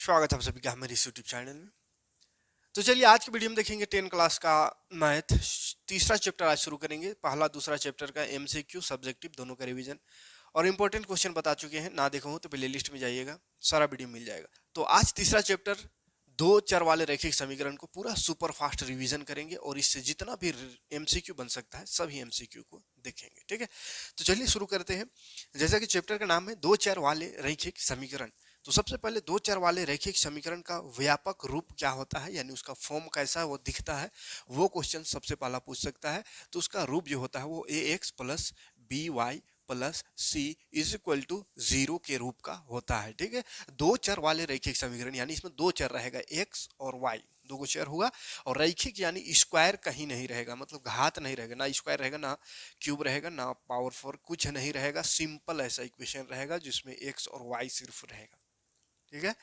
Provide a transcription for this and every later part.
स्वागत है आप सभी का हमारे इस यूट्यूब चैनल में। तो चलिए आज की वीडियो में देखेंगे 10 क्लास का मैथ तीसरा चैप्टर आज शुरू करेंगे। पहला दूसरा चैप्टर का एमसीक्यू सब्जेक्टिव दोनों का रिवीजन और इंपॉर्टेंट क्वेश्चन बता चुके हैं। ना देखो हो तो प्ले लिस्ट में जाइएगा, सारा वीडियो मिल जाएगा। तो आज तीसरा चैप्टर दो चर वाले रैखिक समीकरण को पूरा सुपर फास्ट रिवीजन करेंगे और इससे जितना भी एमसीक्यू बन सकता है सभी एमसीक्यू को देखेंगे। ठीक है, तो चलिए शुरू करते हैं। जैसा कि चैप्टर का नाम है दो चर वाले रैखिक समीकरण, तो सबसे पहले दो चर वाले रैखिक समीकरण का व्यापक रूप क्या होता है, यानी उसका फॉर्म कैसा वो दिखता है, वो क्वेश्चन सबसे पहला पूछ सकता है। तो उसका रूप जो होता है वो a x plus b y plus c is equal to 0 के रूप का होता है। ठीक है, दो चर वाले रैखिक समीकरण यानी इसमें दो चर रहेगा एक्स और वाई, दो को चर होगा। और रैखिक यानी स्क्वायर कहीं नहीं रहेगा, मतलब घात नहीं रहेगा, ना स्क्वायर रहेगा ना क्यूब रहेगा ना पावर फोर, कुछ नहीं रहेगा। सिंपल ऐसा इक्वेशन रहेगा जिसमें एक्स और वाई सिर्फ रहेगा। ठीक है,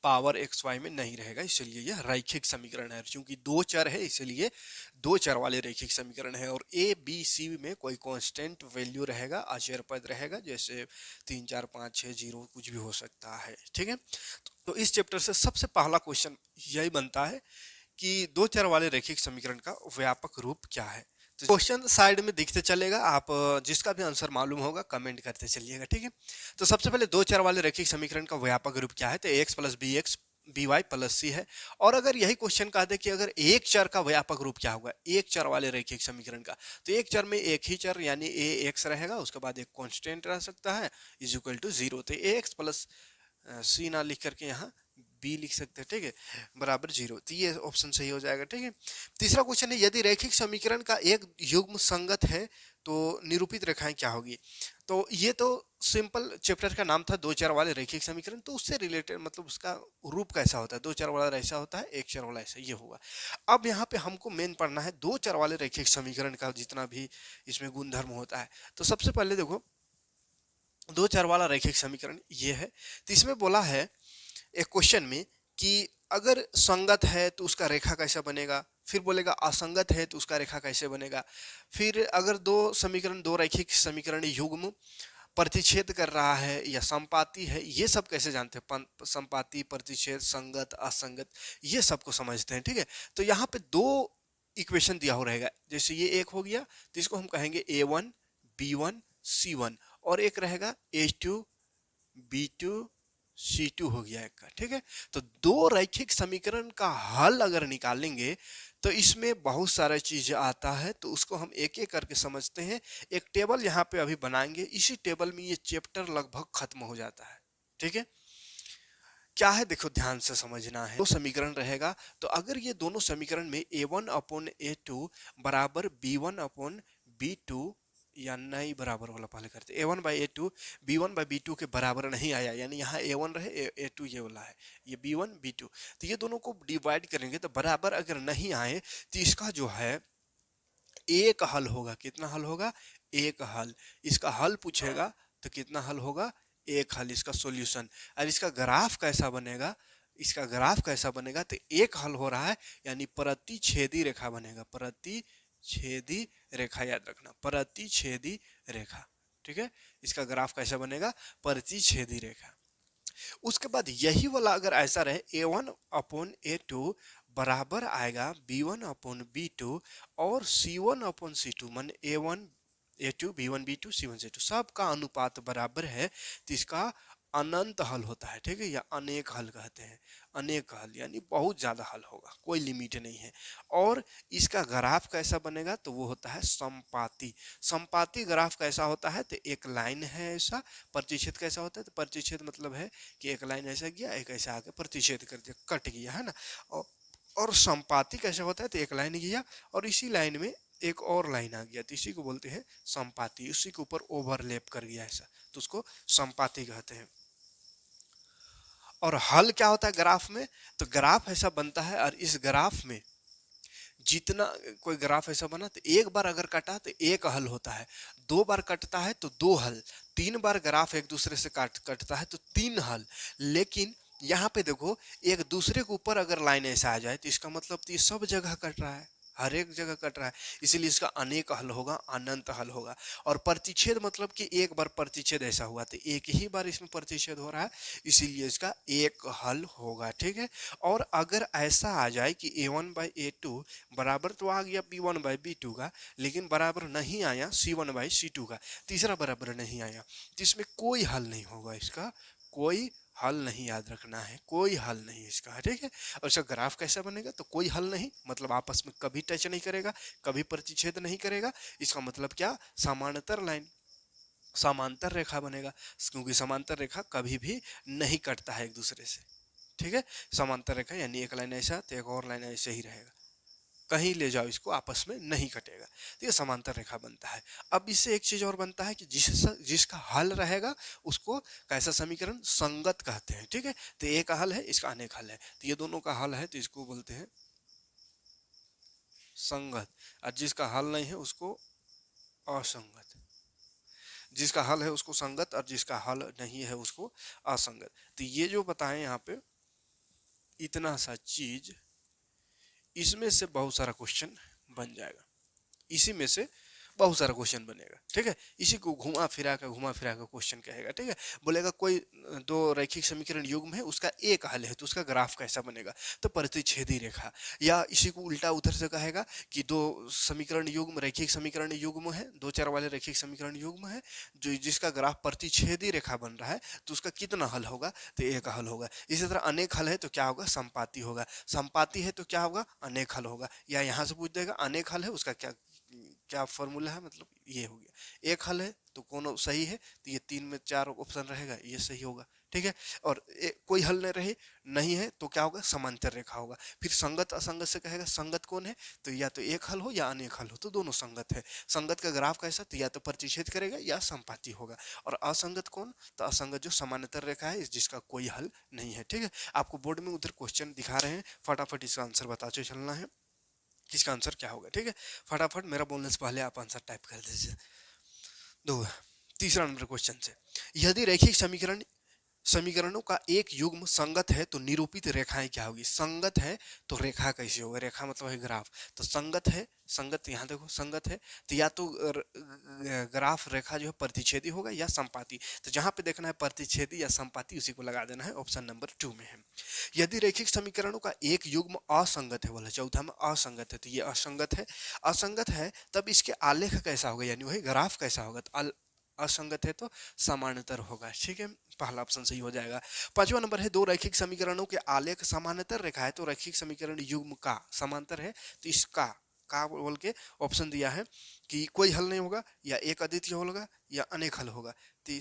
पावर एक्स वाई में नहीं रहेगा, इसलिए यह रैखिक समीकरण है। क्योंकि दो चर है इसलिए दो चर वाले रैखिक समीकरण है। और ए बी सी में कोई कांस्टेंट वैल्यू रहेगा, अचर पद रहेगा, जैसे 3 4 5 6 0 कुछ भी हो सकता है। ठीक है, तो इस चैप्टर से सबसे पहला क्वेश्चन यही बनता है कि दो चर वाले रैखिक समीकरण का व्यापक रूप क्या है। तो क्वेश्चन साइड में दिखते चलेगा, आप जिसका भी आंसर मालूम होगा कमेंट करते चलिएगा। ठीक है, तो सबसे पहले दो चर वाले रैखिक समीकरण का व्यापक रूप क्या है, तो x plus b x b y plus c है। और अगर यही क्वेश्चन कह दे कि अगर एक चर का व्यापक रूप क्या होगा एक चर वाले रैखिक समीकरण का, तो एक चर में एक ही चर यानी ए एक्स रहेगा, उसके बाद एक कांस्टेंट रह सकता है इज इक्वल टू 0। तो ए एक्स प्लस सी ना लिख करके यहाँ बी लिख सकते हैं। ठीक है, बराबर 0, तो ये ऑप्शन सही हो जाएगा। ठीक है, तीसरा क्वेश्चन है यदि रैखिक समीकरण का एक युग्म संगत है तो निरूपित रेखाएं क्या होगी। तो ये तो सिंपल चैप्टर का नाम था दो चर वाले रैखिक समीकरण, तो उससे रिलेटेड मतलब उसका रूप कैसा होता है, दो चर वाला ऐसा होता है एक चर वाला ऐसा ये होगा। अब यहाँ पे हमको मेन पढ़ना है दो चर वाले रैखिक समीकरण का जितना भी इसमें गुणधर्म होता है। तो सबसे पहले देखो दो चर वाला रैखिक समीकरण ये है। तो इसमें बोला है एक क्वेश्चन में कि अगर संगत है तो उसका रेखा कैसा बनेगा, फिर बोलेगा असंगत है तो उसका रेखा कैसे बनेगा। फिर अगर दो समीकरण दो रैखिक समीकरण युग्म प्रतिच्छेद कर रहा है या संपाती है, ये सब कैसे जानते हैं, संपाती प्रतिच्छेद संगत असंगत ये सबको समझते हैं। ठीक है, तो यहाँ पे दो इक्वेशन दिया हो रहेगा, जैसे ये एक हो गया तो इसको हम कहेंगे A1 B1 C1, और एक रहेगा A2 B2 C2 हो गया एक का। ठीक है, तो दो रैखिक समीकरण का हल अगर निकालेंगे तो इसमें बहुत सारा चीज आता है, तो उसको हम एक एक करके समझते हैं। एक टेबल यहाँ पे अभी बनाएंगे, इसी टेबल में ये चैप्टर लगभग खत्म हो जाता है। ठीक है, क्या है देखो ध्यान से समझना है। दो समीकरण रहेगा, तो अगर ये दोनों समीकरण में A1 अपॉन A2 बराबर B1 अपॉन B2 या नहीं बराबर वाला पहले करते, A1 by A2 B1 by B2 के बराबर नहीं आया, यानी यहाँ A1 रहे A2 ये वाला है, ये B1 B2, तो ये दोनों को डिवाइड करेंगे तो बराबर अगर नहीं आए तो इसका जो है एक हल होगा। कितना हल होगा, एक हल। इसका हल पूछेगा तो कितना हल होगा, एक हल, इसका सॉल्यूशन। और इसका ग्राफ कैसा बनेगा, इसका ग्राफ कैसा बनेगा, तो एक हल हो रहा है यानी प्रतिच्छेदी रेखा बनेगा, प्रतिच्छेदी रेखा, याद रखना प्रतिच्छेदी रेखा। ठीक है, इसका ग्राफ कैसा बनेगा, प्रतिच्छेदी रेखा। उसके बाद यही वाला अगर ऐसा रहे A1 अपॉन A2 बराबर आएगा B1 अपॉन B2 और C1 अपॉन C2, मान A1 A2 B1 B2 C1 C2 सबका अनुपात बराबर है, तो इसका अनंत हल होता है। ठीक है, या अनेक हल कहते हैं, अनेक हल यानी बहुत ज्यादा हल होगा, कोई लिमिट नहीं है। और इसका ग्राफ कैसा बनेगा, तो वो होता है संपाती। संपाती ग्राफ कैसा होता है, तो एक लाइन है ऐसा। प्रतिच्छेद कैसा होता है, तो प्रतिच्छेद मतलब है कि एक लाइन ऐसा गया एक ऐसा आके प्रतिच्छेद कर दिया, कट गया है ना। और संपाती कैसा होता है, तो एक लाइन गया और इसी लाइन में एक और लाइन आ गया, तो इसी को बोलते हैं संपाती, उसी के ऊपर ओवरलैप कर गया ऐसा, तो उसको संपाती कहते हैं। और हल क्या होता है ग्राफ में, तो ग्राफ ऐसा बनता है और इस ग्राफ में जितना कोई ग्राफ ऐसा बना तो एक बार अगर कटा तो एक हल होता है, दो बार कटता है तो दो हल, तीन बार ग्राफ एक दूसरे से कटता है तो तीन हल। लेकिन यहाँ पे देखो एक दूसरे के ऊपर अगर लाइन ऐसा आ जाए तो इसका मतलब तो ये सब जगह कट रहा है, हर एक जगह कट रहा है, इसीलिए इसका अनेक हल होगा, अनंत हल होगा। और प्रतिच्छेद मतलब कि एक बार प्रतिच्छेद ऐसा हुआ तो एक ही बार इसमें प्रतिच्छेद हो रहा है, इसीलिए इसका एक हल होगा, ठीक है। और अगर ऐसा आ जाए कि a1/a2 बराबर तो आ गया b1/b2 का, लेकिन बराबर नहीं आया c1/c2 का, तीसरा बराबर नहीं आया, तो इसमें कोई हल नहीं होगा, इसका कोई हल नहीं, याद रखना है, कोई हल नहीं इसका, ठीक है। और इसका ग्राफ कैसा बनेगा, तो कोई हल नहीं मतलब आपस में कभी टच नहीं करेगा, कभी प्रतिच्छेद नहीं करेगा, इसका मतलब क्या, समानांतर लाइन, समांतर रेखा बनेगा, क्योंकि समांतर रेखा कभी भी नहीं कटता है एक दूसरे से, ठीक है। समांतर रेखा यानी एक लाइन ऐसा तो एक और लाइन ऐसे ही रहेगा, कहीं ले जाओ इसको आपस में नहीं कटेगा, तो ये समांतर रेखा बनता है। अब इससे एक चीज और बनता है कि जिसका हल रहेगा उसको कैसा समीकरण, संगत कहते हैं, ठीक है। तो एक हल है, इसका अनेक हल है, तो ये दोनों का हल है तो इसको बोलते हैं संगत, और जिसका हल नहीं है उसको असंगत, जिसका हल है उसको संगत और जिसका हल नहीं है उसको असंगत। तो ये जो बताएं यहाँ पे इतना सा चीज, इसमें से बहुत सारा क्वेश्चन बन जाएगा, इसी में से बहुत सारा क्वेश्चन बनेगा, ठीक है। इसी को घुमा फिरा कर क्वेश्चन कहेगा, ठीक है। बोलेगा कोई दो रैखिक समीकरण युग्म है, उसका एक हल है तो उसका ग्राफ कैसा बनेगा, तो प्रतिच्छेदी रेखा। या इसी को उल्टा उधर से कहेगा कि दो समीकरण युग्म, रैखिक समीकरण युग्म है, दो चर वाले रैखिक समीकरण युग्म है जो जिसका ग्राफ प्रतिच्छेदी रेखा बन रहा है, तो उसका कितना हल होगा, तो एक हल होगा। इसी तरह अनेक हल है तो क्या होगा, संपाती होगा, संपाती है तो क्या होगा, अनेक हल होगा। या यहाँ से पूछ देगा अनेक हल है उसका क्या क्या फॉर्मूला है, मतलब ये हो गया। एक हल है तो कौन सही है, तो ये तीन में चार ऑप्शन रहेगा, ये सही होगा, ठीक है। और कोई हल नहीं है तो क्या होगा, समांतर रेखा होगा। फिर संगत असंगत से कहेगा संगत कौन है, तो या तो एक हल हो या अनेक हल हो, तो दोनों संगत है। संगत का ग्राफ कैसा, तो या तो प्रतिच्छेद करेगा या संपाती होगा। और असंगत कौन, तो असंगत जो समानांतर रेखा है जिसका कोई हल नहीं है, ठीक है। आपको बोर्ड में उधर क्वेश्चन दिखा रहे हैं, फटाफट इसका आंसर बताते चलना है, किसका आंसर क्या होगा, ठीक है। फटाफट मेरा बोलने से पहले आप आंसर टाइप कर दीजिए। दो, तीसरा नंबर क्वेश्चन से, यदि रैखिक समीकरणों का एक युग्म संगत है तो निरूपित रेखाएं क्या होगी। संगत है तो रेखा कैसी होगी, रेखा मतलब है ग्राफ, तो संगत है, संगत यहाँ देखो संगत है तो या तो ग्राफ रेखा जो है प्रतिच्छेदी होगा या संपाती, तो जहां पे देखना है प्रतिच्छेदी या संपाती उसी को लगा देना है, ऑप्शन नंबर 2 में है। यदि रैखिक समीकरणों का एक युग्म असंगत है, बोला चौथा में असंगत है, तो ये असंगत है, असंगत है तब इसके आलेख कैसा होगा, यानी वही ग्राफ कैसा होगा, तो असंगत है तो समानांतर होगा, ठीक है। पहला ऑप्शन सही हो जाएगा। पांचवा नंबर है, दो रैखिक समीकरणों के आलेख समानांतर रेखा है तो रैखिक समीकरण युग्म का समांतर है, तो इसका का बोल के ऑप्शन दिया है कि कोई हल नहीं होगा, या एक अद्वितीय होगा या अनेक हल होगा। तो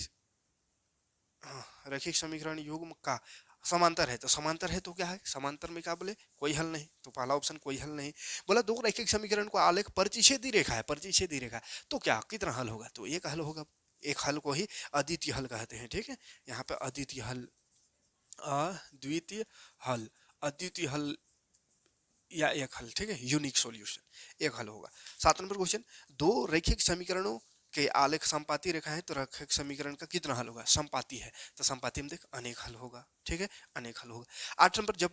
रैखिक समीकरण युग्म का समांतर है, तो समांतर है तो क्या है, समांतर में क्या बोले, कोई हल नहीं, तो पहला ऑप्शन कोई हल नहीं। बोला दो रैखिक समीकरण को आलेख प्रतिच्छेदी रेखा है, प्रतिच्छेदी रेखा तो क्या कितना हल होगा, तो एक हल होगा, एक हल को ही अद्वितीय हल कहते हैं, ठीक है। यहाँ पे अद्वितीय हल, अद्वितीय हल, अद्वितीय हल या एक हल, ठीक है, यूनिक सॉल्यूशन, एक हल होगा। 7 नंबर क्वेश्चन, दो रैखिक समीकरणों के आलेख संपाती रेखा है तो रैखिक समीकरण का कितना हल होगा, संपाती है तो संपाती में देख अनेक हल होगा, ठीक है, अनेक हल होगा। 8 नंबर, जब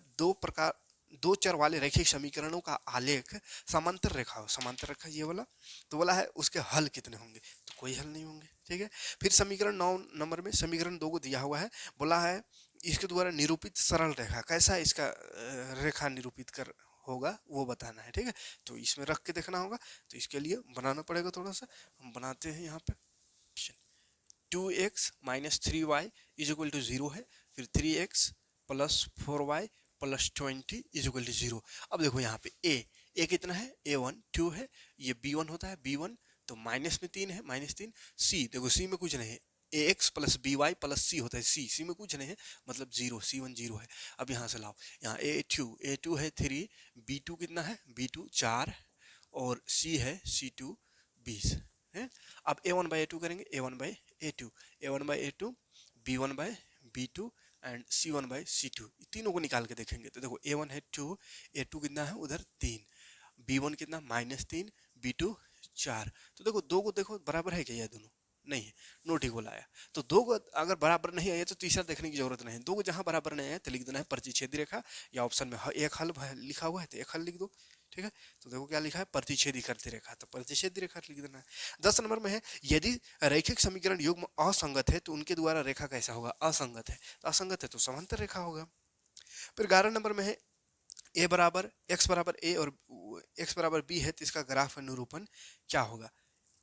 दो चर वाले रैखिक समीकरणों का आलेख समांतर रेखा हो, समांतर रेखा ये वाला, तो बोला है उसके हल कितने होंगे, तो कोई हल नहीं होंगे, ठीक है। फिर समीकरण 9 नंबर में समीकरण 2 को दिया हुआ है, बोला है इसके द्वारा निरूपित सरल रेखा कैसा है, इसका रेखा निरूपित कर होगा वो बताना है, ठीक है। तो इसमें रख के देखना होगा, तो इसके लिए बनाना पड़ेगा थोड़ा सा, हम बनाते हैं यहाँ पे। 2x-3y इज इक्वल टू 0 है, फिर 3x plus 4y plus 20 is equal to 0। अब देखो यहाँ पे ए कितना है, a1 2 है, ये b1 होता है b1, तो माइनस में 3 है, -3, c देखो c में कुछ नहीं है, ax plus by plus c होता है, c में कुछ नहीं है मतलब 0, c1 0 है। अब यहाँ से लाओ, यहाँ a2 है 3, b2 कितना है, b2 4 और c है c2 20 है। अब a1/a2 करेंगे, a1/a2, a1/a2, b1/b2 and c1/c2, तीनों को निकाल के देखेंगे तो देखो a1 है 2, a2 कितना है उधर 3, b1 कितना -3, b2 4, तो देखो दो को देखो बराबर है क्या, ये दोनों नहीं है, नोट इक्वल आया। तो दो को अगर बराबर नहीं आया तो तीसरा देखने की जरूरत नहीं है, दो को जहां बराबर नहीं आया तो लिख देना है प्रतिच्छेदी रेखा, या ऑप्शन में एक हल लिखा हुआ है तो एक हल लिख दो, ठीक है। तो देखो क्या लिखा है, प्रतिच्छेदी करती रेखा, तो प्रतिच्छेदी रेखा लिख देना है। 10 नंबर में है, यदि रैखिक समीकरण युग्म असंगत है तो उनके द्वारा रेखा कैसा होगा, असंगत है, तो असंगत है तो समांतर रेखा होगा। फिर 11 नंबर में है, ए बराबर एक्स बराबर ए और एक्स बराबर बी है तो इसका ग्राफ निरूपण क्या होगा।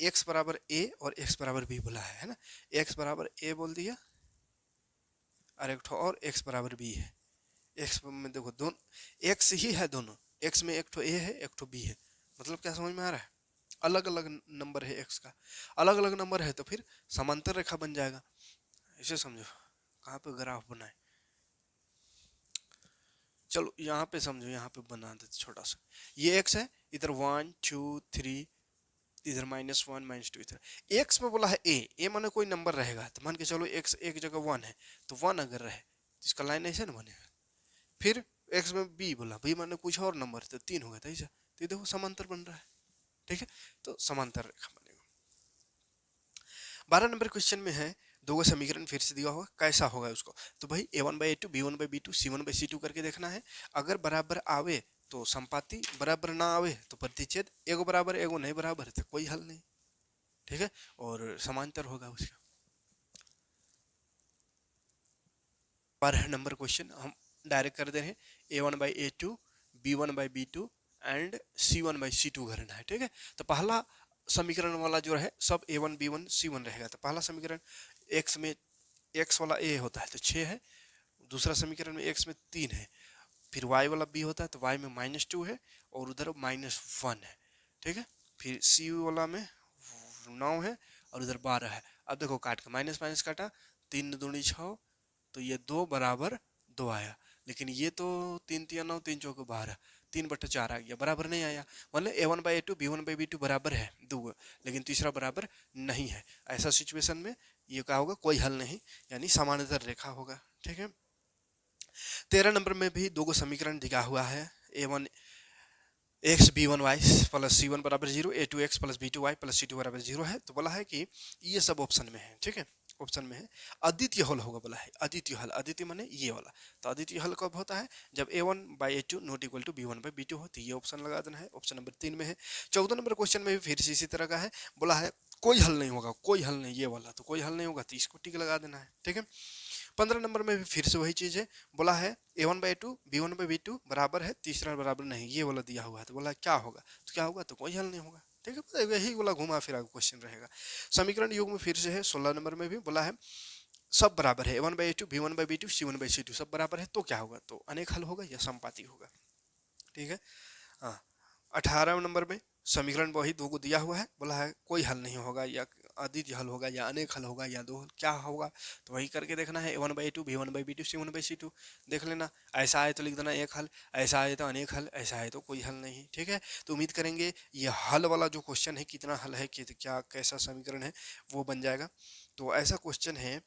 एक्स बराबर ए और एक्स बराबर बी बोला है ना। एक्स बराबर ए बोल दिया और एक और एक्स बराबर बी है। एक्स में देखो दोनों एक्स ही है, दोनों एक्स में एक ठो ए है एक ठो बी है, मतलब क्या समझ में आ रहा है, अलग अलग नंबर है एक्स का, अलग अलग नंबर है तो फिर समांतर रेखा बन जाएगा। इसे समझो, कहाँ पे ग्राफ बनाए, चलो यहाँ पे समझो, यहाँ पे बना देते छोटा सा। ये एक्स है, इधर 1 2 3, इधर -1 -2, इधर एक्स में बोला है ए माने कोई नंबर रहेगा, तो मान के चलो एक्स एक जगह 1 है तो 1 अगर रहे तो इसका लाइन ऐसे ना बनेगा। फिर एक्स में बी बोला, बी माने कुछ और नंबर तो 3 होगा, तो ऐसा, तो देखो समांतर बन रहा है, ठीक है, तो समांतर रेखा बनेगा। 12 नंबर क्वेश्चन में है, दो का समीकरण फिर से दिया होगा, कैसा होगा उसको, तो भाई a1/a2 b1/b2 c1/c2 करके देखना है। अगर बराबर आवे तो संपाती, बराबर ना आवे तो प्रतिच्छेद, एगो बराबर एगो नहीं बराबर तो कोई हल नहीं, ठीक है, और समांतर होगा उसका। 12 नंबर क्वेश्चन हम डायरेक्ट कर दे रहे हैं, a1/a2 b1/b2 एंड c1/c2 करना है, ठीक है। तो पहला समीकरण वाला जो है सब a1 b1 c1 रहेगा, तो पहला समीकरण x में x वाला a होता है तो 6 है, दूसरा समीकरण में x में 3 है, फिर y वाला b होता है तो y में -2 है और उधर -1 है, ठीक है। फिर c वाला में 9 है और उधर 12 है। अब देखो काट के माइनस माइनस काटा, 3 दूनी 6, तो ये 2 बराबर 2 आया, लेकिन ये तो 3 3 9 3 चौके 12, 3/4 आ गया, बराबर नहीं आया। मतलब a1/a2 b1/b2 बराबर है 2, लेकिन तीसरा बराबर नहीं है। ऐसा सिचुएशन में ये क्या होगा, कोई हल नहीं, यानी समानांतर रेखा होगा, ठीक है। 13 नंबर में भी दो समीकरण दिया हुआ है, a1 x b1y plus c1 बराबर 0, a2x plus b2y plus c2 बराबर 0 है, तो बोला है कि ये सब ऑप्शन में है, ठीक है, ऑप्शन में है। अद्वितीय हल होगा बोला है, अद्वितीय हल, अद्वितीय माने ये वाला, तो अद्वितीय हल कब होता है, जब a1/a2 not equal to b1/b2 हो, तो ये ऑप्शन लगा देना है, ऑप्शन नंबर 3 में है। 14 नंबर क्वेश्चन में भी फिर से इसी तरह का है, बोला है कोई हल नहीं होगा, कोई हल नहीं, ये वाला तो कोई हल नहीं होगा, तो इसको टिक लगा देना है, ठीक है। 15 नंबर में भी फिर से वही चीज है, बोला है a1/a2 b1/b2 बराबर है, तीसरा बराबर नहीं, ये वाला दिया हुआ है, तो बोला क्या होगा, तो क्या होगा, तो कोई हल नहीं होगा, ठीक है, मतलब यही वाला घुमा फिरा क्वेश्चन रहेगा। समीकरण युग में फिर से है, 16 नंबर में भी बोला है सब बराबर है, a1/a2 b1/b2 c1/c2 सब बराबर है, तो क्या होगा, तो अनेक हल होगा या संपाती होगा, ठीक है। हाँ, 18 नंबर में समीकरण वही दो को दिया हुआ है, बोला है कोई हल नहीं होगा, या अद्वितीय हल होगा या अनेक हल होगा या दो हल, क्या होगा, तो वही करके देखना है, a1/a2 b1/b2 c1/c2 देख लेना, ऐसा आए तो लिख देना एक हल, ऐसा आए तो अनेक हल, ऐसा आए तो कोई हल नहीं, ठीक है। तो उम्मीद करेंगे ये हल वाला जो क्वेश्चन है, कितना हल है, क्या कैसा समीकरण है, वो बन जाएगा। तो ऐसा क्वेश्चन है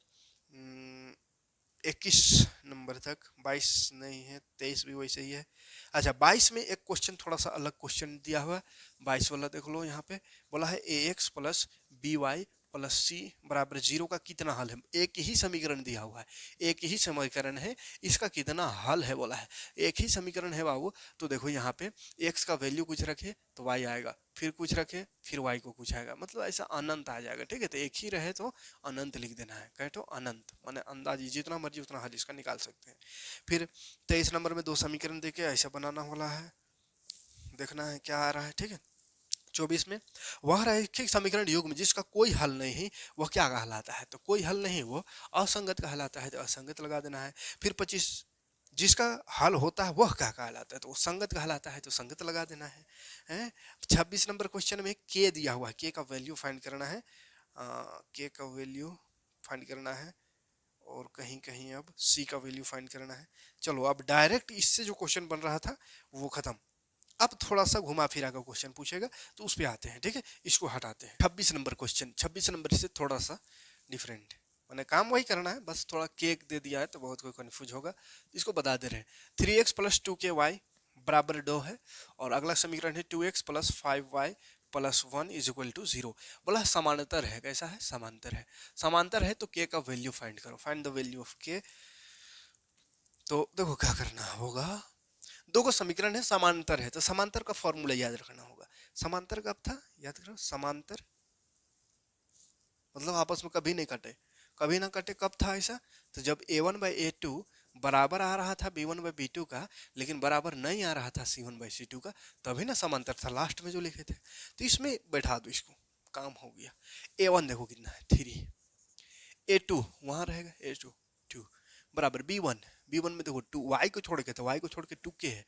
21 नंबर तक, 22 नहीं है, 23 भी वैसे ही है। अच्छा 22 में एक क्वेश्चन थोड़ा सा अलग क्वेश्चन दिया हुआ है, 22 वाला देख लो, यहाँ पे बोला है ax प्लस by प्लस सी बराबर 0 का कितना हल है, एक ही समीकरण दिया हुआ है, एक ही समीकरण है, इसका कितना हल है बोला है, एक ही समीकरण है बाबू। तो देखो यहाँ पे x का वैल्यू कुछ रखे तो y आएगा, फिर कुछ रखे फिर y को कुछ आएगा, मतलब ऐसा अनंत आ जाएगा, ठीक है। तो एक ही रहे तो अनंत लिख देना है, कहे तो अनंत माने अंदाजी जितना मर्जी उतना हल इसका निकाल सकते हैं। फिर 23 नंबर में दो समीकरण देके ऐसा बनाना वाला है, देखना है क्या आ रहा है, ठीक है। 24 में वह रैखिक समीकरण युग्म जिसका कोई हल नहीं वह क्या कहलाता है, तो कोई हल नहीं वो असंगत कहलाता है, तो असंगत लगा देना है। फिर 25 जिसका हल होता है वह क्या कहलाता है, तो वो संगत कहलाता है, तो संगत लगा देना है, हैं। 26 नंबर क्वेश्चन में के दिया हुआ है, के का वैल्यू फाइंड करना है, के का वैल्यू फाइंड करना है, और कहीं कहीं अब सी का वैल्यू फाइंड करना है। चलो अब डायरेक्ट इससे जो क्वेश्चन बन रहा था वो खत्म, अब थोड़ा सा घुमा फिरा का क्वेश्चन पूछेगा तो उस पे आते हैं, ठीक है, इसको हटाते हैं। 26 नंबर क्वेश्चन, 26 नंबर से थोड़ा सा डिफरेंट, मैंने काम वही करना है, बस थोड़ा केक दे दिया है तो बहुत कोई कंफ्यूज होगा, इसको बता दे रहे हैं। 3x प्लस 2ky बराबर 2 है, और अगला समीकरण है 2x plus 5y plus 1 is equal to 0, बोला समांतर है, कैसा है, समांतर है, समांतर है तो k का वैल्यू फाइंड करो, find the value of k। तो देखो क्या करना होगा, दो को समीकरण है, समांतर है, तो समांतर का फॉर्मूला याद रखना होगा। समांतर कब था, याद करो, समांतर मतलब आपस में कभी नहीं कटे, कभी ना कटे, कब था ऐसा, तो जब a1/a2 बराबर आ रहा था b1/b2 का, लेकिन बराबर नहीं आ रहा था c1/c2 का, तभी ना समांतर था, लास्ट में जो लिखे थे। तो इसमें बैठा दो इसको, काम हो गया। a1 देखो कितना है 3, a2 वहां रहेगा, a2 2 बराबर b1 में देखो 2 y को छोड़ के, तो y को छोड़ के 2k है,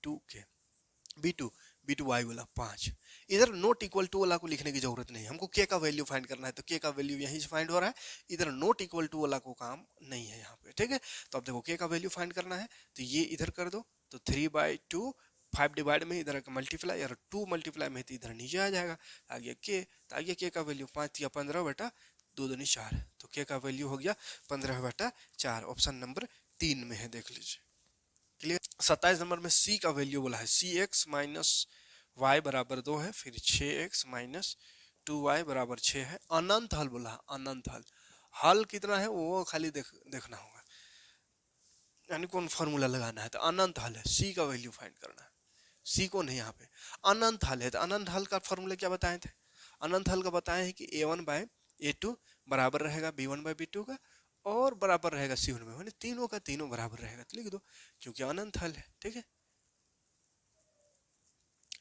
2k b2 b2 y वाला 5। इधर नॉट इक्वल टू वाला को लिखने की जरूरत नहीं है, हमको k का वैल्यू फाइंड करना है, तो k का वैल्यू यहीं से फाइंड हो रहा है, इधर नॉट इक्वल टू वाला को काम नहीं है यहाँ पे, ठीक है। तो अब देखो k का वैल्यू फाइंड करना है, तो ये इधर कर दो, तो 3/2 5 डिवाइड में इधर का मल्टीप्लाई, और 2 मल्टीप्लाई में तो इधर नीचे आ जाएगा, आ गया k, तो आ गया k का वैल्यू 5 या 15/2 दूनी 4, तो k का वैल्यू हो गया 15/4, ऑप्शन नंबर 3 में है, देख लीजिए, क्लियर। 27 नंबर में c का वैल्यू बोला है, सी एक्स माइनस वाई बराबर 2 है, फिर 6x माइनस 2y बराबर 6 है, अनंत हल बोला है, अनंत हल, हल कितना है वो खाली देखना होगा, यानी कौन फॉर्मूला लगाना है, तो अनंत हल है, c का वैल्यू फाइंड करना है, c को नहीं, यहाँ पे अनंत हल है, तो अनंत हल का फॉर्मूला क्या बताए थे, अनंत हल का बताए हैं कि a1/a2 बराबर रहेगा b1/b2 का, और बराबर रहेगा c1 में, यानी तीनों का तीनों बराबर रहेगा, तो लिख दो, क्योंकि अनंत हल है, ठीक है।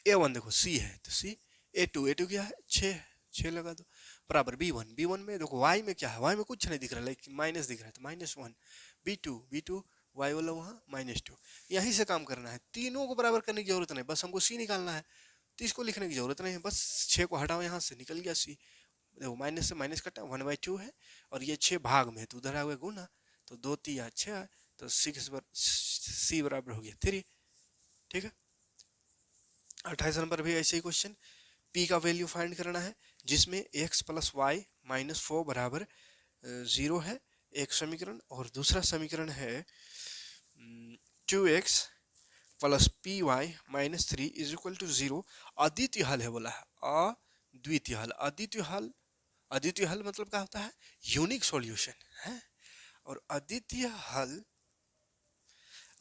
a1 देखो c है, तो c, a2 क्या है 6 है, 6 लगा दो, बराबर b1 में देखो y में क्या है, y में कुछ नहीं दिख रहा, लेकिन माइनस दिख रहा है, तो -1, b2 y वाला वहाँ -2, यहीं से काम करना है, तीनों को बराबर करने की जरूरत नहीं, बस हमको c निकालना है, तो इसको लिखने की जरूरत नहीं है, बस 6 को हटाओ, यहाँ से निकल गया c, देखो माइनस से माइनस कटा 1/2 है, और ये 6 भाग में है, तो उधर आ गया गुना, तो 2 3 6, तो c बराबर हो गया 3, ठीक है। 28 नंबर भी ऐसे ही क्वेश्चन, p का वैल्यू फाइंड करना है, जिसमें x प्लस वाई माइनस 4 बराबर 0 है, एक समीकरण, और दूसरा समीकरण है 2x plus P Y minus 3 is equal to 0, अद्वितीय हल है बोला है, अद्वितीय हल, अद्वितीय हल मतलब क्या होता है, यूनिक सॉल्यूशन है, और अद्वितीय हल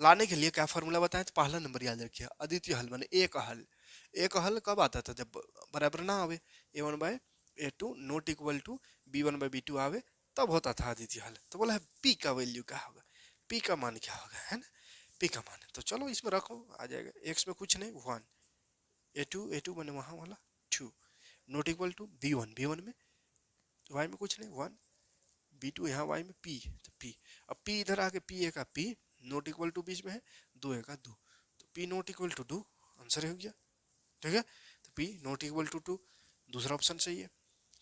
लाने के लिए क्या फॉर्मूला बताएं, तो पहला नंबर याद रखिए, अद्वितीय हल माने एक हल, एक हल कब आता था, जब बराबर ना आवे, a1/a2 not equal to b1/b2 आवे, तब होता था अद्वितीय हल। तो बोला है p का वैल्यू क्या होगा, p का मान क्या होगा, है ना, p का मान, तो चलो इसमें रखो, आ जाएगा, x में कुछ नहीं 1, a2 माने वहां वाला 2, नॉट इक्वल टू b1 में y में कुछ नहीं 1, b2 यहाँ y में p, तो p, अब p इधर आके p का p नॉट इक्वल टू बीच में है, 2 का 2, तो p not equal to 2 answer हो गया, ठीक है। तो p नॉट इक्वल टू 2 दूसरा ऑप्शन सही है,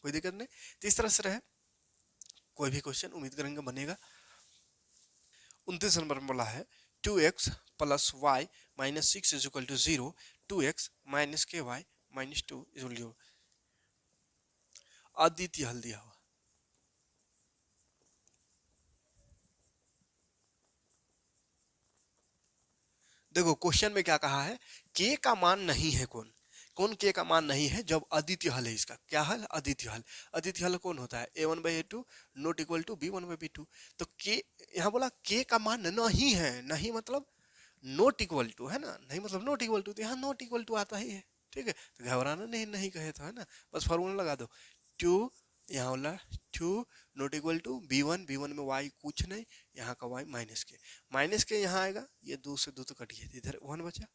कोई दिक्कत नहीं। तो इस तरह से रहे, कोई भी क्वेश्चन उम्मीद करेंगे बनेगा। 29 नंबर में बोला है 2x plus Y minus 6 is equal to 0, 2x minus K Y minus 2 is equal to, अद्वितीय हल दिया हुआ, देखो क्वेश्चन में क्या कहा है, k का मान नहीं है, कौन कौन k का मान नहीं है, जब अद्वितीय हल है, इसका क्या हल, अद्वितीय हल, अद्वितीय हल कौन होता है, a1/a2 not equal to b1/b2, तो k यहाँ बोला k का मान नहीं है, नहीं मतलब नॉट इक्वल टू, है ना, नहीं मतलब नॉट इक्वल टू, तो यहाँ नॉट इक्वल टू आता ही है, ठीक है, तो घबराना नहीं, नहीं कहे तो, है ना, बस फॉर्मूला लगा दो, 2 यहाँ वाला 2 नॉट इक्वल टू b1 में y कुछ नहीं, यहाँ का y माइनस के यहाँ आएगा, ये 2 से 2 तो कट गया, इधर 1 बचा,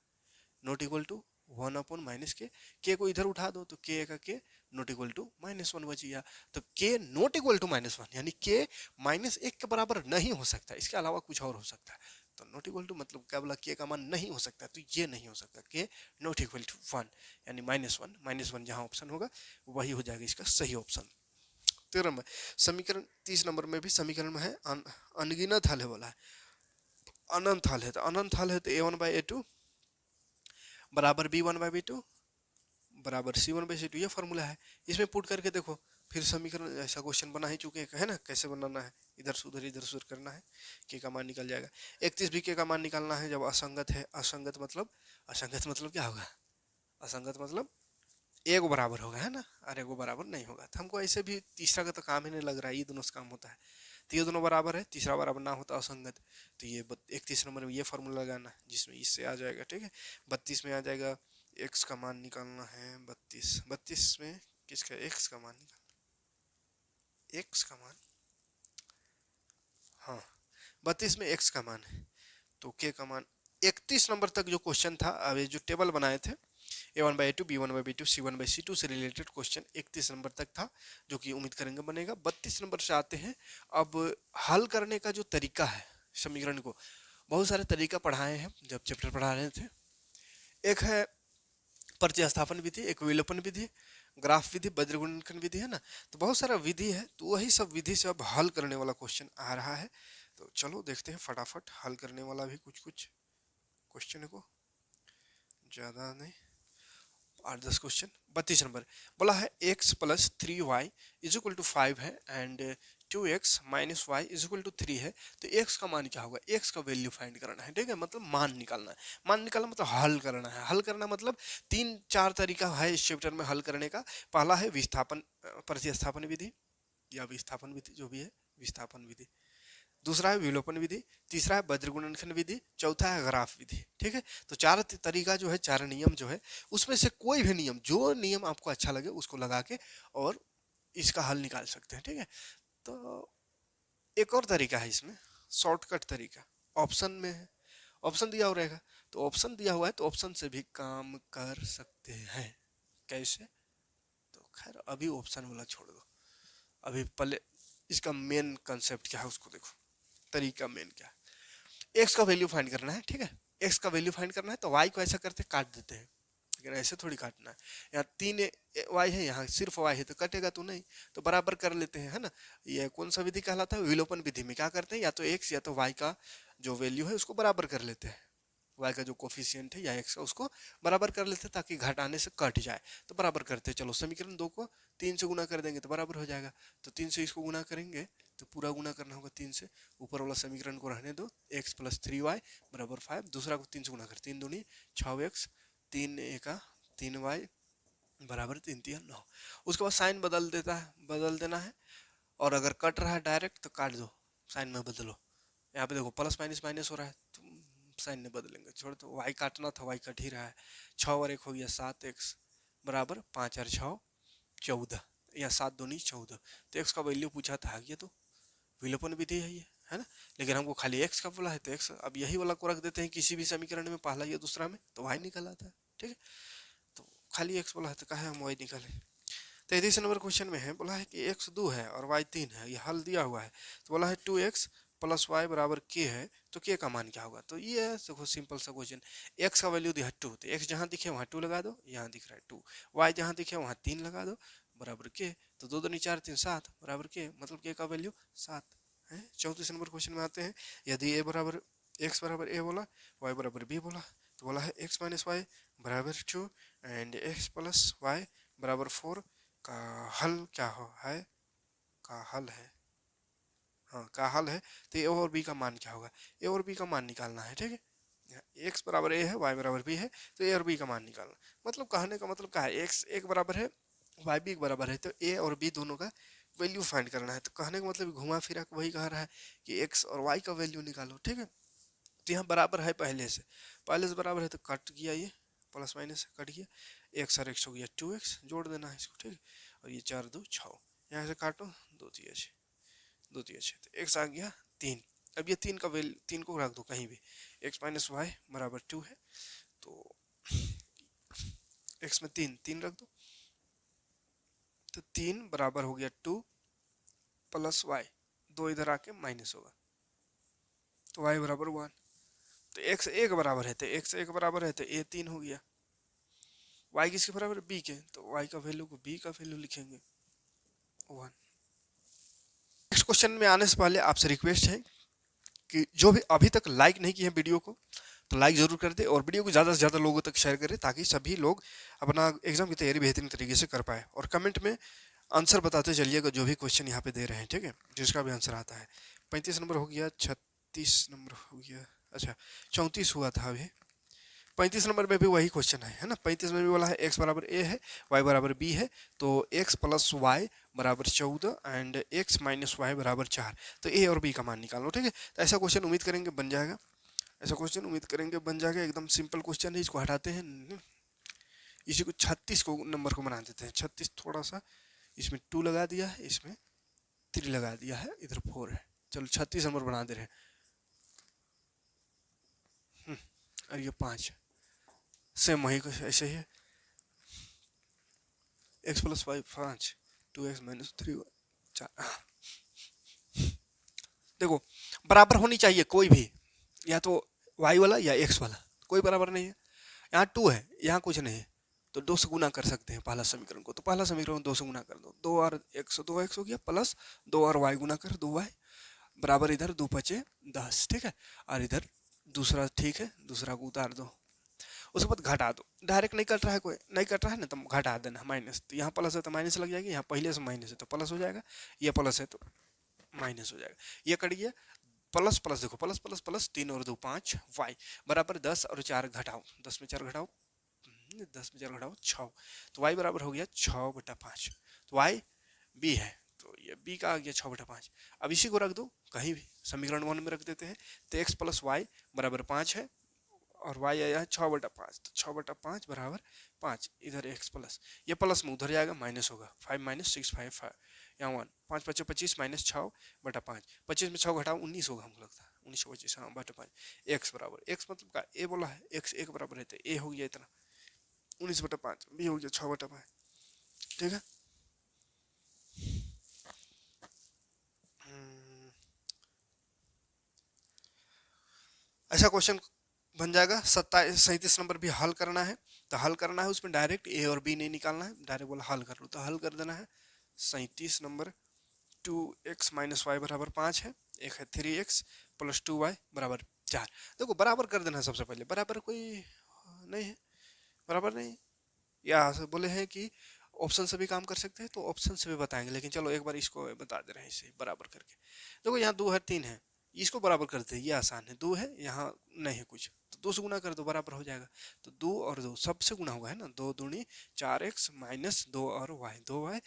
नॉट इक्वल टू 1/-, के को इधर उठा दो, तो के का के नॉट इक्वल टू -1 बच गया, तो के नॉट इक्वल टू -1 यानी के -1 के बराबर नहीं हो सकता, इसके अलावा कुछ और हो सकता है, तो नॉट इक्वल टू मतलब क्या बोला, के का मान नहीं हो सकता, तो ये नहीं हो सकता, के नॉट इक्वल टू 1 यानी -1 जहाँ ऑप्शन होगा वही हो जाएगा इसका सही ऑप्शन। 13 में समीकरण 30 नंबर में भी समीकरण में है अनगिनत हल है बोला है, अनंत हल है, तो अनंत हल है, तो a1/a2 बराबर b1/b2 बराबर c1/c2, ये फॉर्मूला है, इसमें पुट करके देखो, फिर समीकरण ऐसा क्वेश्चन बना ही चुके हैं, है ना, कैसे बनाना है, इधर से उधर करना है, के का मान निकल जाएगा। 31 भी के का मान निकालना है, जब असंगत है, असंगत मतलब क्या होगा, असंगत मतलब एक बराबर होगा, है ना, और एक बराबर नहीं होगा, तो हमको ऐसे भी तीसरा का तो काम ही नहीं लग रहा है, ये दोनों से काम होता है, तो ये दोनों बराबर है, तीसरा बराबर ना होता असंगत। तो ये 31 नंबर में ये फार्मूला लगाना है जिसमें इससे आ जाएगा, ठीक है। 32 में आ जाएगा x का मान निकालना है, 32 में किसका x का मान निकालना, x का मान, हाँ 32 में x का मान है तो k का मान। 31 नंबर तक जो क्वेश्चन था, अब ये जो टेबल बनाए थे a1/a2 b1/b2 c1/c2 से रिलेटेड क्वेश्चन 31 नंबर तक था, जो कि उम्मीद करेंगे बनेगा। 32 नंबर से आते हैं अब हल करने का जो तरीका है समीकरण को। बहुत सारे तरीका पढ़ाए हैं जब चैप्टर पढ़ा रहे थे। एक है प्रतिस्थापन विधि, एक विलोपन विधि, ग्राफ विधि, वज्रगुणनखंड विधि, है ना। तो बहुत सारा विधि है, तो वही सब विधि से अब हल करने वाला क्वेश्चन आ रहा है। तो चलो देखते हैं फटाफट हल करने वाला भी कुछ कुछ क्वेश्चन को, ज़्यादा नहीं, 8-10 क्वेश्चन। 32 नंबर बोला है x plus 3y is equal to 5 है and 2x minus Y is equal to 3 है। तो x का मान क्या होगा, x का वैल्यू फाइंड करना है, ठीक है। मतलब मान निकालना है, मान निकालना मतलब हल करना है। हल करना मतलब 3-4 तरीका है इस चैप्टर में हल करने का। पहला है विस्थापन प्रतिस्थापन विधि या विस्थापन विधि, जो भी है विस्थापन विधि। दूसरा है विलोपन विधि, तीसरा है वज्रगुणनखंड विधि, चौथा है ग्राफ विधि, ठीक है। तो 4 तरीका जो है, 4 नियम जो है, उसमें से कोई भी नियम, जो नियम आपको अच्छा लगे उसको लगा के और इसका हल निकाल सकते हैं, ठीक है। तो एक और तरीका है इसमें, शॉर्टकट तरीका, ऑप्शन में है, ऑप्शन दिया हुआ रहेगा, तो ऑप्शन दिया हुआ है तो ऑप्शन से भी काम कर सकते हैं। कैसे, तो खैर अभी ऑप्शन वाला छोड़ दो, अभी पहले इसका मेन कंसेप्ट क्या है उसको देखो। तरीका मेन क्या है, x का वैल्यू फाइंड करना है, ठीक है। x का वैल्यू फाइंड करना है तो y को ऐसा करते काट देते हैं, लेकिन ऐसे थोड़ी काटना है। यहाँ 3y है, यहाँ सिर्फ y है, तो कटेगा तो नहीं, तो बराबर कर लेते हैं, है ना। ये कौन सा विधि कहलाता है, विलोपन विधि में क्या करते हैं, या तो x या तो y का जो वैल्यू है उसको बराबर कर लेते हैं, y का जो कोफिशिएंट है या x का उसको बराबर कर लेते हैं ताकि घटाने से कट जाए। तो बराबर करते हैं, चलो समीकरण 2 को 3 से गुना कर देंगे तो बराबर हो जाएगा। तो 3 से इसको गुना करेंगे तो पूरा गुना करना होगा 3 से, ऊपर वाला समीकरण को रहने दो, x प्लस 3y बराबर 5, दूसरा को 3 से गुना कर, 3 दूनी 6x, 3 एका 3y बराबर 3 3 9। उसके बाद साइन बदल देना है, और अगर कट रहा है डायरेक्ट तो काट दो, साइन में बदलो। यहाँ पे देखो प्लस माइनस माइनस हो रहा है तो साइन में बदलेंगे, छोड़ दो, वाई काटना था, वाई कट ही रहा है। 6 और 1 हो गया 7x बराबर 5 और 6 14, या 7 दूनी 14। तो x का वैल्यू पूछा था, ये तो विलोपन विधि है ये, है ना। लेकिन हमको खाली x का बोला है तो x, अब यही वाला को रख देते हैं किसी भी समीकरण में, पहला या दूसरा में, तो y निकल आता है, ठीक है। तो खाली x बोला है तो कहे हम y निकालें। 33 नंबर क्वेश्चन में है, बोला है कि x 2 है और y 3 है, ये हल दिया हुआ है। तो बोला है 2x प्लस वाई बराबर k है, तो k का मान क्या होगा। तो ये है देखो सिंपल सा क्वेश्चन, x का वैल्यू दिया 2, तो x जहाँ दिखे वहाँ 2 लगा दो, यहाँ दिख रहा है 2, y जहाँ दिखे वहाँ 3 लगा दो बराबर k, तो 2 दूनी 4 3 7 बराबर k, मतलब k का वैल्यू 7 है। 34 नंबर क्वेश्चन में आते हैं, यदि x बराबर a बोला, y बराबर b बोला, तो बोला है x माइनस वाई बराबर 2 एंड x प्लस वाई बराबर 4 का हल क्या है, का हल है, हाँ का हल है। तो ए और बी का मान क्या होगा, ए और बी का मान निकालना है, ठीक है। एक्स बराबर ए है, वाई बराबर बी है, तो ए और बी का मान निकालना, मतलब कहने का मतलब क्या है, एक्स एक बराबर है, वाई बी बराबर है, तो ए और बी दोनों का वैल्यू फाइंड करना है। तो कहने का मतलब घुमा फिरा वही कह रहा है कि एक्स और वाई का वैल्यू निकालो, ठीक है। तो यहाँ बराबर है पहले से बराबर है, तो कट गया, ये प्लस माइनस कट गया, एक्स और एक्स हो गया 2x, जोड़ देना है इसको, ठीक है। और ये 4 2 6, यहाँ से काटो 2 3 6, 2 3 6, तो x आ गया 3। अब ये 3 का वैल्यू 3 को रख दो कहीं भी, x माइनस वाई बराबर 2 है, तो x में 3 रख दो, तो 3 बराबर हो गया 2 प्लस वाई, 2 इधर आके माइनस होगा, तो y बराबर 1। तो x एक बराबर है, तो x एक बराबर है तो a 3 हो गया, y किसके बराबर, b के, तो y का वैल्यू को b का वैल्यू लिखेंगे 1। नेक्स्ट क्वेश्चन में आने से पहले आपसे रिक्वेस्ट है कि जो भी अभी तक लाइक नहीं किए हैं वीडियो को, तो लाइक जरूर कर दे और वीडियो को ज़्यादा से ज़्यादा लोगों तक शेयर करें, ताकि सभी लोग अपना एग्जाम की तैयारी बेहतरीन तरीके से कर पाए। और कमेंट में आंसर बताते चलिएगा जो भी क्वेश्चन यहाँ पे दे रहे हैं, ठीक है, जिसका भी आंसर आता है। 35 नंबर हो गया, 36 नंबर हो गया, अच्छा 34 हुआ था अभी, 35 नंबर में भी वही क्वेश्चन है ना। 35 में भी बोला है x बराबर a है, y बराबर b है, तो x प्लस y बराबर 14 एंड x माइनस वाई बराबर 4। तो a और b का मान निकालो, ठीक है। तो ऐसा क्वेश्चन उम्मीद करेंगे बन जाएगा, ऐसा क्वेश्चन उम्मीद करेंगे बन जाएगा। एकदम सिंपल क्वेश्चन है, इसको हटाते हैं, इसी को 36 को नंबर को बना देते हैं। 36 थोड़ा सा इसमें 2 लगा दिया है, इसमें 3 लगा दिया है, इधर 4 है। चलो 36 नंबर बना दे रहे हैं। और ये 5 सेम वही कुछ ऐसे ही है। x plus Y 5, 2x minus 3 4। देखो बराबर होनी चाहिए कोई भी, या तो y वाला या x वाला, कोई बराबर नहीं है। यहाँ 2 है, यहाँ कुछ नहीं है, तो 2 से गुना कर सकते हैं पहला समीकरण को। तो पहला समीकरण 2 से गुना कर दो, 2 और 2x हो गया, प्लस 2 और y गुना कर 2y बराबर इधर 2 पचे 10, ठीक है। और इधर दूसरा, ठीक है, दूसरा को उतार दो, उसके बाद घटा दो। डायरेक्ट नहीं कट रहा है, कोई नहीं कट रहा है ना, तो घटा देना माइनस। तो यहाँ प्लस है तो माइनस लग जाएगी, यहाँ पहले से माइनस है तो प्लस हो जाएगा, ये प्लस है तो माइनस हो जाएगा, ये कट गया। प्लस प्लस देखो, प्लस प्लस प्लस 3 और 2 5 y बराबर 10 और 4 घटाओ, 10 में 4 घटाओ, 10 में 4 घटाओ 6, तो y बराबर हो गया 6/5। तो y b है, तो ये b का आ गया 6/5। अब इसी को रख दो कहीं भी, समीकरण 1 में रख देते हैं। तो x प्लस वाई बराबर 5 है और y आया है 6/5, तो 6/5 बराबर 5। इधर x प्लस, ये प्लस में उधर जाएगा माइनस होगा, 5 माइनस 6 5 यहाँ 1, 5 5 25 माइनस 6/5, 25 में 6 घटाओ 19 होगा, हमको लगता है 19/25, हाँ बटा 5। x बराबर, x मतलब का a बोला है, x 1 बराबर है, तो a हो गया इतना 19/5, b हो गया 6/5, ठीक है। ऐसा क्वेश्चन बन जाएगा। 37 नंबर भी हल करना है, तो हल करना है, उसमें डायरेक्ट ए और बी नहीं निकालना है, डायरेक्ट बोला हल कर लो, तो हल कर देना है। 37 नंबर 2x माइनस वाई बराबर 5 है, एक है 3x प्लस 2y बराबर 4। देखो बराबर कर देना है सबसे पहले, बराबर कोई नहीं है, बराबर नहीं, या बोले हैं कि ऑप्शन से भी काम कर सकते हैं, तो ऑप्शन से भी बताएंगे, लेकिन चलो एक बार इसको बता दे रहे हैं इसे बराबर करके। देखो यहाँ 2 है 3 है, इसको बराबर करते हैं, ये आसान है। 2 है, यहाँ नहीं है कुछ, तो 2 से गुना कर दो, बराबर हो जाएगा। तो 2 और 2 सबसे गुना होगा, है ना, 2 दूनी 4x माइनस 2 और y, 2y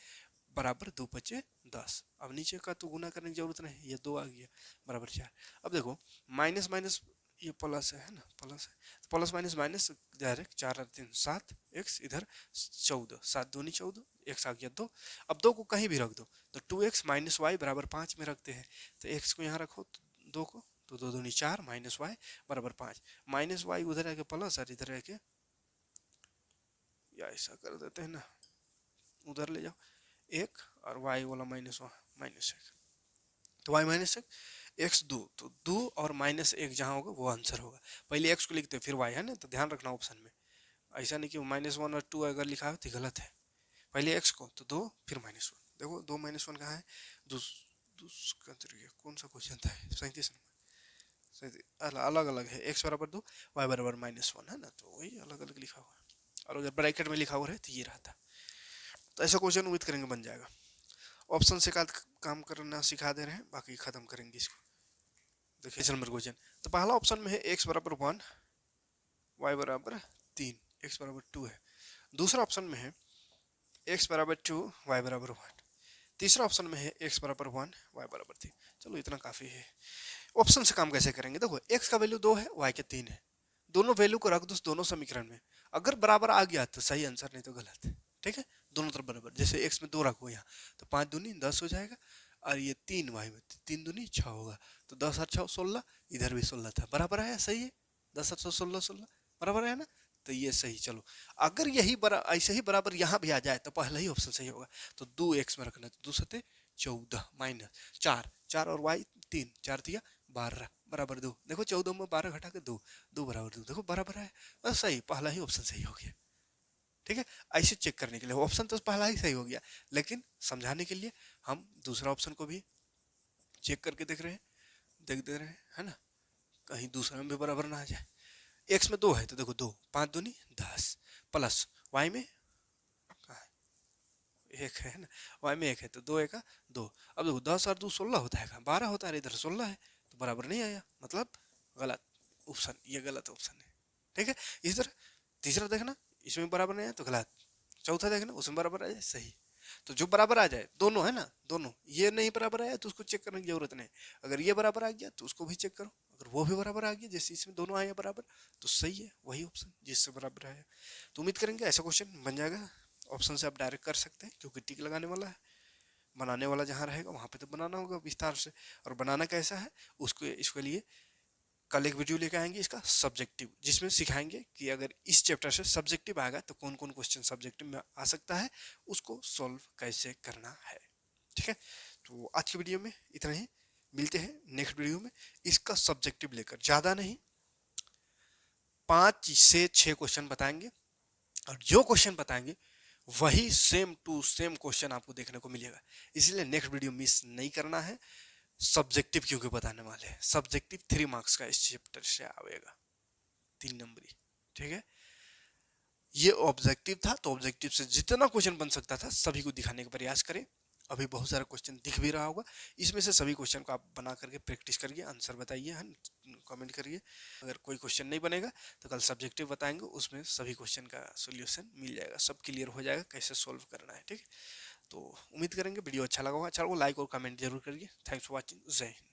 बराबर 2 पचे 10। अब नीचे का तो गुना करने की जरूरत नहीं, ये 2 आ गया बराबर 4। अब देखो माइनस माइनस ये प्लस है ना, प्लस है, तो प्लस माइनस माइनस डायरेक्ट 4 और 3 7 x इधर 14, 7 दूनी 14, x आ गया 2। अब 2 को कहीं भी रख दो, तो 2x माइनस वाई बराबर 5 में रखते हैं, तो x को यहाँ रखो, 2 को, तो 2 दूनी 4 माइनस वाई बराबर 5, माइनस वाई उधर आके प्लस और इधर आके, या ऐसा कर देते हैं ना, उधर ले जाओ 1 और y वाला माइनस 1, तो y माइनस 1 x 2, तो 2 और माइनस 1 जहाँ होगा वो आंसर होगा। पहले x को लिखते हैं फिर y, है ना, तो ध्यान रखना ऑप्शन में, ऐसा नहीं कि -1 और 2 अगर लिखा हो तो गलत है। पहले x को, तो 2 फिर -1, देखो 2 -1 कहाँ है, कौन सा क्वेश्चन था, 37 नंबर, अलग अलग है, x बराबर 2 y बराबर -1, है ना, तो वही अलग अलग लिखा हुआ है, और अगर ब्रैकेट में लिखा हुआ है तो ये रहा था। तो ऐसा क्वेश्चन उम्मीद करेंगे बन जाएगा। ऑप्शन से काम करना सिखा दे रहे हैं, बाकी खत्म करेंगे इसको। देखिए नंबर क्वेश्चन, तो पहला ऑप्शन में है x बराबर 1 y बराबर 3 x बराबर 2 है। दूसरा ऑप्शन में है x बराबर 2 y बराबर 1। तीसरा ऑप्शन में है x बराबर 1 y बराबर 3। चलो इतना काफ़ी है। ऑप्शन से काम कैसे करेंगे, देखो x का वैल्यू 2 है, y के 3 है, दोनों वैल्यू को रख दो दोनों समीकरण में, अगर बराबर आ गया तो सही आंसर, नहीं तो गलत है, ठीक है। दोनों तरफ बराबर, जैसे x में 2 रखो यहाँ, तो 5 दूनी 10 हो जाएगा, और ये 3 y में 3 दूनी 6 होगा, तो 10 और 6 16, इधर भी 16 था, बराबर है, सही है, 10 और 6 16 16 बराबर है ना, तो ये सही। चलो अगर यही ऐसे ही बराबर यहाँ भी आ जाए तो पहला ही ऑप्शन सही होगा, तो 2x में रखना, तो 2 सते 14 माइनस 4 4 और y 3 4 दिया 12 बराबर 2, देखो 14 में 12 घटा के 2 2 बराबर 2, देखो बराबर है, बस सही, पहला ही ऑप्शन सही हो गया, ठीक है। ऐसे चेक करने के लिए ऑप्शन तो पहला ही सही हो गया, लेकिन समझाने के लिए हम दूसरा ऑप्शन को भी चेक करके देख रहे हैं, देख दे रहे हैं, है ना, कहीं दूसरा में भी बराबर ना आ जाए। x में 2 है, तो देखो 2 5 दूनी 10 प्लस y में 1 है ना, y में 1 है, तो 2 1 2। अब देखो 10 और 2 16 होता है, 12 होता है, इधर 16 है, तो बराबर नहीं आया, मतलब गलत ऑप्शन, ये गलत ऑप्शन है, ठीक है। इसी तरह तीसरा देखना, इसमें बराबर नहीं है तो गलत, चौथा देखना उसमें बराबर आ जाए सही। तो जो बराबर आ जाए, दोनों है ना, दोनों, ये नहीं बराबर आया तो उसको चेक करने की जरूरत नहीं, अगर ये बराबर आ गया तो उसको भी चेक करो, अगर वो भी बराबर आ गया, जैसे इसमें दोनों आए हैं बराबर, तो सही है वही ऑप्शन जिससे बराबर आया। तो उम्मीद करेंगे ऐसा क्वेश्चन बन जाएगा। ऑप्शन से आप डायरेक्ट कर सकते हैं क्योंकि टिक लगाने वाला है, बनाने वाला जहाँ रहेगा वहाँ पे तो बनाना होगा विस्तार से। और बनाना कैसा है उसको, इसके लिए कल एक वीडियो लेकर आएंगे इसका सब्जेक्टिव, जिसमें सिखाएंगे कि अगर इस चैप्टर से सब्जेक्टिव आएगा तो कौन कौन क्वेश्चन सब्जेक्टिव में आ सकता है, उसको सॉल्व कैसे करना है। ठीक है, तो आज की वीडियो में इतना ही, मिलते हैं नेक्स्ट वीडियो में इसका सब्जेक्टिव लेकर, ज़्यादा नहीं 5 से 6 क्वेश्चन बताएंगे, और जो क्वेश्चन बताएंगे वही सेम टू सेम क्वेश्चन आपको देखने को मिलेगा, इसलिए नेक्स्ट वीडियो मिस नहीं करना है। सब्जेक्टिव क्योंकि बताने वाले हैं, सब्जेक्टिव 3 मार्क्स का इस चैप्टर से आएगा, 3 नंबरी। ठीक है, ये ऑब्जेक्टिव था तो ऑब्जेक्टिव से जितना क्वेश्चन बन सकता था सभी को दिखाने का प्रयास करें। अभी बहुत सारा क्वेश्चन दिख भी रहा होगा, इसमें से सभी क्वेश्चन को आप बना करके प्रैक्टिस करिए, आंसर बताइए, है कमेंट करिए। अगर कोई क्वेश्चन नहीं बनेगा तो कल सब्जेक्टिव बताएंगे, उसमें सभी क्वेश्चन का सोल्यूशन मिल जाएगा, सब क्लियर हो जाएगा कैसे सोल्व करना है। ठीक है, तो उम्मीद करेंगे वीडियो अच्छा लगा होगा, अच्छा वो लाइक और कमेंट जरूर करिए। थैंक्स फॉर वॉचिंग, जय हिंद।